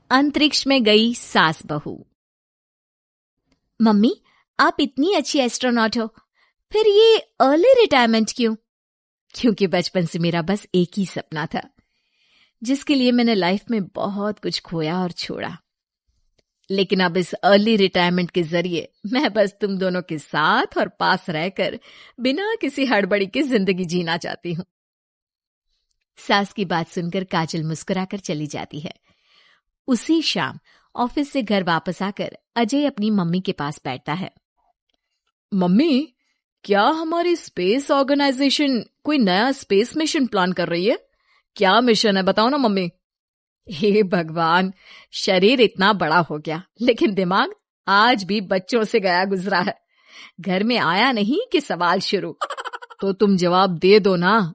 अंतरिक्ष में गई सास बहू। मम्मी, आप इतनी अच्छी एस्ट्रोनॉट हो, फिर ये अर्ली रिटायरमेंट क्यों? क्योंकि बचपन से मेरा बस एक ही सपना था, जिसके लिए मैंने लाइफ में बहुत कुछ खोया और छोड़ा। लेकिन अब इस अर्ली रिटायरमेंट के जरिए मैं बस तुम दोनों के साथ और पास रहकर बिना किसी हड़बड़ी की जिंदगी जीना चाहती हूं। सास की बात सुनकर काजल मुस्कुराकर चली जाती है। उसी शाम ऑफिस से घर वापस आकर अजय अपनी मम्मी के पास बैठता है। मम्मी, क्या हमारी स्पेस ऑर्गेनाइजेशन कोई नया स्पेस मिशन प्लान कर रही है? क्या मिशन है, बताओ ना मम्मी। हे भगवान, शरीर इतना बड़ा हो गया लेकिन दिमाग आज भी बच्चों से गया गुजरा है। घर में आया नहीं कि सवाल शुरू। तो तुम जवाब दे दो ना।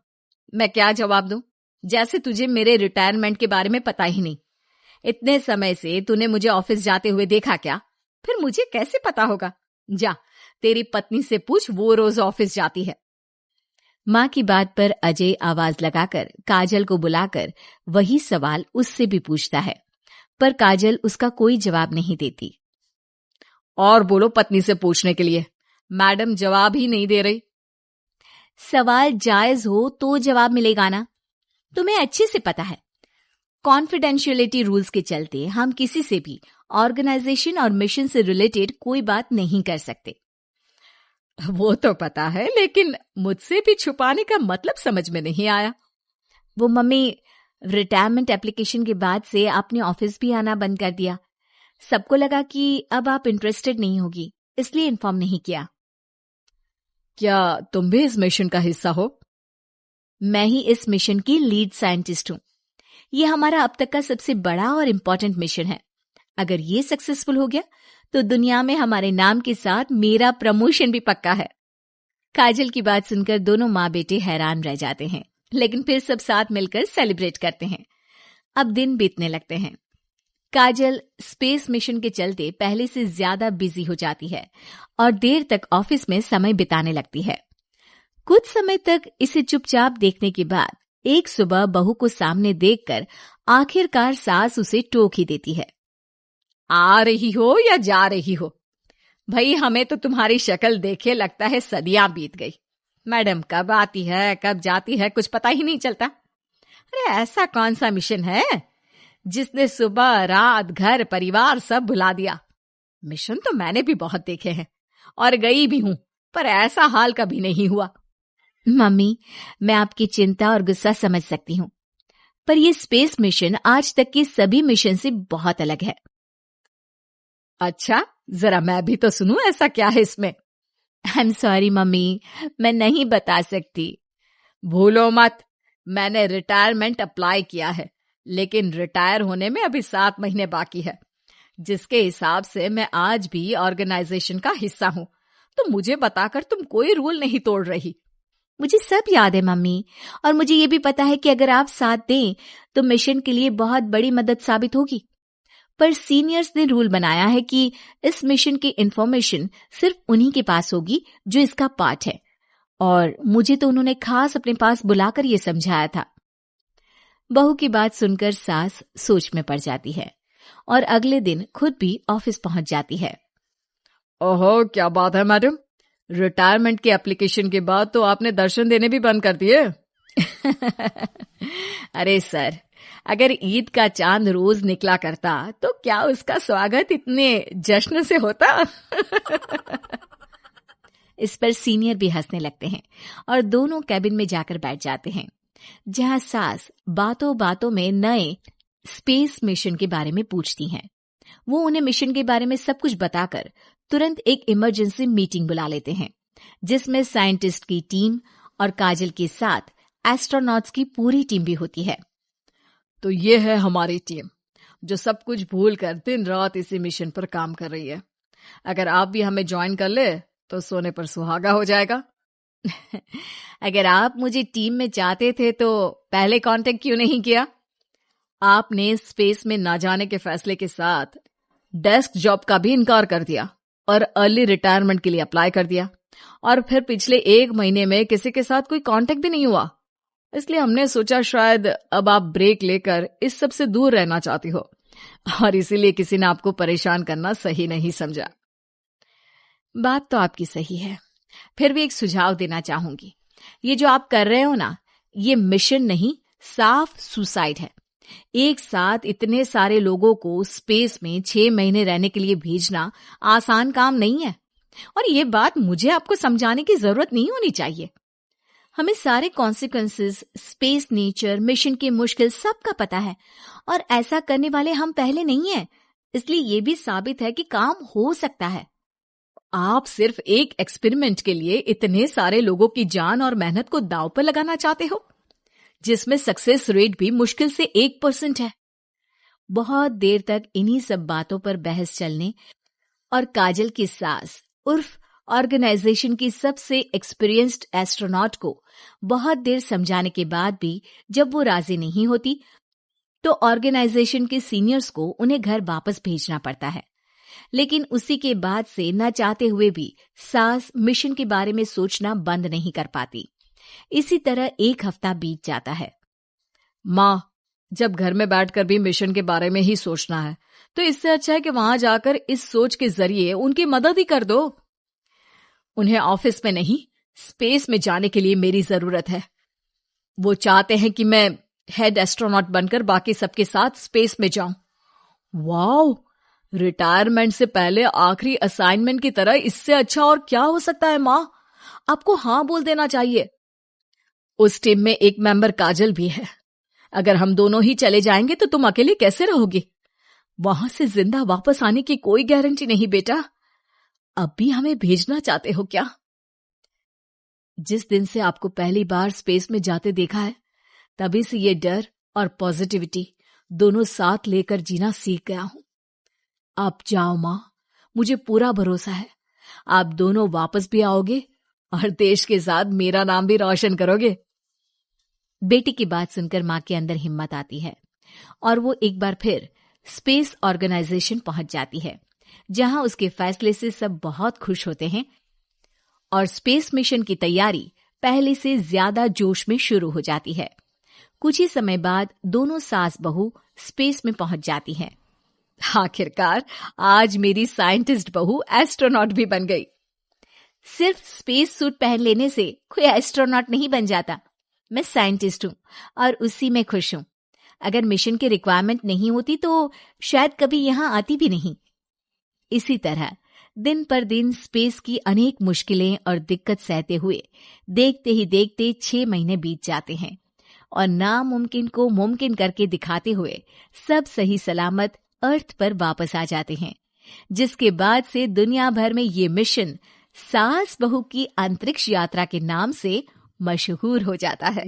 मैं क्या जवाब दूं? जैसे तुझे मेरे रिटायरमेंट के बारे में पता ही नहीं। इतने समय से तूने मुझे ऑफिस जाते हुए देखा क्या? फिर मुझे कैसे पता होगा? जा, तेरी पत्नी से पूछ, वो रोज ऑफिस जाती है। मां की बात पर अजय आवाज लगाकर काजल को बुलाकर वही सवाल उससे भी पूछता है, पर काजल उसका कोई जवाब नहीं देती। और बोलो पत्नी से पूछने के लिए, मैडम जवाब ही नहीं दे रही। सवाल जायज हो तो जवाब मिलेगा ना, तुम्हें अच्छे से पता है। कॉन्फिडेंशियलिटी रूल्स के चलते हम किसी से भी ऑर्गेनाइजेशन और मिशन से रिलेटेड कोई बात नहीं कर सकते। वो तो पता है, लेकिन मुझसे भी छुपाने का मतलब समझ में नहीं आया। वो मम्मी, रिटायरमेंट एप्लीकेशन के बाद से आपने ऑफिस भी आना बंद कर दिया। सबको लगा कि अब आप इंटरेस्टेड नहीं होगी, इसलिए इन्फॉर्म नहीं किया। क्या तुम भी इस मिशन का हिस्सा हो? मैं ही इस मिशन की लीड साइंटिस्ट हूं। ये हमारा अब तक का सबसे बड़ा और इम्पोर्टेंट मिशन है। अगर ये सक्सेसफुल हो गया तो दुनिया में हमारे नाम के साथ मेरा प्रमोशन भी पक्का है। काजल की बात सुनकर दोनों माँ बेटे हैरान रह जाते हैं, लेकिन फिर सब साथ मिलकर सेलिब्रेट करते हैं। अब दिन बीतने लगते हैं। काजल स्पेस मिशन के चलते पहले से ज्यादा बिजी हो जाती है और देर तक ऑफिस में समय बिताने लगती है। कुछ समय तक इसे चुपचाप देखने के बाद एक सुबह बहू को सामने देखकर आखिरकार सास उसे टोक ही देती है। आ रही हो या जा रही हो? भाई, हमें तो तुम्हारी शक्ल देखे लगता है सदियां बीत गई। मैडम कब आती है कब जाती है कुछ पता ही नहीं चलता। अरे ऐसा कौन सा मिशन है जिसने सुबह रात घर परिवार सब भुला दिया? मिशन तो मैंने भी बहुत देखे हैं और गई भी हूं, पर ऐसा हाल कभी नहीं हुआ। मम्मी, मैं आपकी चिंता और गुस्सा समझ सकती हूँ, पर यह स्पेस मिशन आज तक के सभी मिशन से बहुत अलग है। अच्छा, जरा मैं भी तो सुनूं, ऐसा क्या है इसमें? आई एम सॉरी मम्मी, मैं नहीं बता सकती। भूलो मत, मैंने रिटायरमेंट अप्लाई किया है, लेकिन रिटायर होने में अभी 7 महीने बाकी है, जिसके हिसाब से मैं आज भी ऑर्गेनाइजेशन का हिस्सा हूं। तो मुझे बताकर तुम कोई रूल नहीं तोड़ रही। मुझे सब याद है मम्मी, और मुझे ये भी पता है कि अगर आप साथ दें तो मिशन के लिए बहुत बड़ी मदद साबित होगी। पर सीनियर्स ने रूल बनाया है कि इस मिशन की इंफॉर्मेशन सिर्फ उन्हीं के पास होगी जो इसका पार्ट है, और मुझे तो उन्होंने खास अपने पास बुलाकर ये समझाया था। बहू की बात सुनकर सास सोच में पड़ जाती है और अगले दिन खुद भी ऑफिस पहुंच जाती है। ओहो, क्या बात है मैडम, रिटायरमेंट की एप्लीकेशन के बाद तो आपने दर्शन देने भी बंद कर दिए। अरे सर, अगर ईद का चांद रोज निकला करता तो क्या उसका स्वागत इतने जश्न से होता? इस पर सीनियर भी हंसने लगते हैं और दोनों कैबिन में जाकर बैठ जाते हैं, जहां सास बातों बातों में नए स्पेस मिशन के बारे में पूछती हैं। वो उन्हें मिशन के बारे में सब कुछ बताकर तुरंत एक इमरजेंसी मीटिंग बुला लेते हैं, जिसमें साइंटिस्ट की टीम और काजल के साथ एस्ट्रोनॉट्स की पूरी टीम भी होती है। तो ये है हमारी टीम, जो सब कुछ भूल कर दिन रात इसी मिशन पर काम कर रही है। अगर आप भी हमें ज्वाइन कर ले तो सोने पर सुहागा हो जाएगा। अगर आप मुझे टीम में चाहते थे तो पहले कांटेक्ट क्यों नहीं किया? आपने स्पेस में ना जाने के फैसले के साथ डेस्क जॉब का भी इनकार कर दिया और अर्ली रिटायरमेंट के लिए अप्लाई कर दिया, और फिर पिछले 1 महीने में किसी के साथ कोई कांटेक्ट भी नहीं हुआ। इसलिए हमने सोचा शायद अब आप ब्रेक लेकर इस सब से दूर रहना चाहती हो, और इसीलिए किसी ने आपको परेशान करना सही नहीं समझा। बात तो आपकी सही है, फिर भी एक सुझाव देना चाहूंगी। ये जो आप कर रहे हो ना, ये मिशन नहीं, साफ सुसाइड है। एक साथ इतने सारे लोगों को स्पेस में 6 महीने रहने के लिए भेजना आसान काम नहीं है। और ये बात मुझे आपको समझाने की जरूरत नहीं होनी चाहिए। हमें सारे कॉन्सिक्वेंसेस, स्पेस, नेचर, मिशन की मुश्किल सबका पता है, और ऐसा करने वाले हम पहले नहीं हैं। इसलिए ये भी साबित है कि काम हो सकता है। आप सिर्फ एक एक्सपेरिमेंट के लिए इतने सारे लोगों की जान और मेहनत को दांव पर लगाना चाहते हो, जिसमें सक्सेस रेट भी मुश्किल से 1% है। बहुत देर तक इन्हीं सब बातों पर बहस चलने और काजल की सास उर्फ ऑर्गेनाइजेशन की सबसे एक्सपीरियंस्ड एस्ट्रोनॉट को बहुत देर समझाने के बाद भी जब वो राजी नहीं होती, तो ऑर्गेनाइजेशन के सीनियर्स को उन्हें घर वापस भेजना पड़ता है। लेकिन उसी के बाद से न चाहते हुए भी सास मिशन के बारे में सोचना बंद नहीं कर पाती। इसी तरह 1 हफ्ता बीत जाता है। माँ, जब घर में बैठकर भी मिशन के बारे में ही सोचना है, तो इससे अच्छा है कि वहां जाकर इस सोच के जरिए उनकी मदद ही कर दो। उन्हें ऑफिस में नहीं, स्पेस में जाने के लिए मेरी जरूरत है। वो चाहते हैं कि मैं हेड एस्ट्रोनॉट बनकर बाकी सबके साथ स्पेस में जाऊं। वाओ, रिटायरमेंट से पहले आखिरी असाइनमेंट की तरह इससे अच्छा और क्या हो सकता है माँ? आपको हाँ बोल देना चाहिए। उस टीम में एक मेंबर काजल भी है। अगर हम दोनों ही चले जाएंगे तो तुम अकेले कैसे रहोगी? वहां से जिंदा वापस आने की कोई गारंटी नहीं बेटा। अब भी हमें भेजना चाहते हो क्या? जिस दिन से आपको पहली बार स्पेस में जाते देखा है, तभी से ये डर और पॉजिटिविटी दोनों साथ लेकर जीना सीख गया हूं। आप जाओ मां, मुझे पूरा भरोसा है आप दोनों वापस भी आओगे और देश के साथ मेरा नाम भी रोशन करोगे। बेटी की बात सुनकर मां के अंदर हिम्मत आती है और वो एक बार फिर स्पेस ऑर्गेनाइजेशन पहुंच जाती है, जहां उसके फैसले से सब बहुत खुश होते हैं और स्पेस मिशन की तैयारी पहले से ज्यादा जोश में शुरू हो जाती है। कुछ ही समय बाद दोनों सास बहू स्पेस में पहुंच जाती हैं। आखिरकार आज मेरी साइंटिस्ट बहू एस्ट्रोनॉट भी बन गई। सिर्फ स्पेस सूट पहन लेने से कोई एस्ट्रोनॉट नहीं बन जाता। मैं साइंटिस्ट हूं और उसी में खुश हूं। अगर मिशन की रिक्वायरमेंट नहीं होती तो शायद कभी यहां आती भी नहीं। इसी तरह दिन पर दिन स्पेस की अनेक मुश्किलें और दिक्कत सहते हुए देखते ही देखते 6 महीने बीत जाते हैं और नामुमकिन को मुमकिन करके दिखाते हुए सब सही सलामत अर्थ पर वापस आ जाते हैं, जिसके बाद से दुनिया भर में ये मिशन सास बहू की अंतरिक्ष यात्रा के नाम से मशहूर हो जाता है।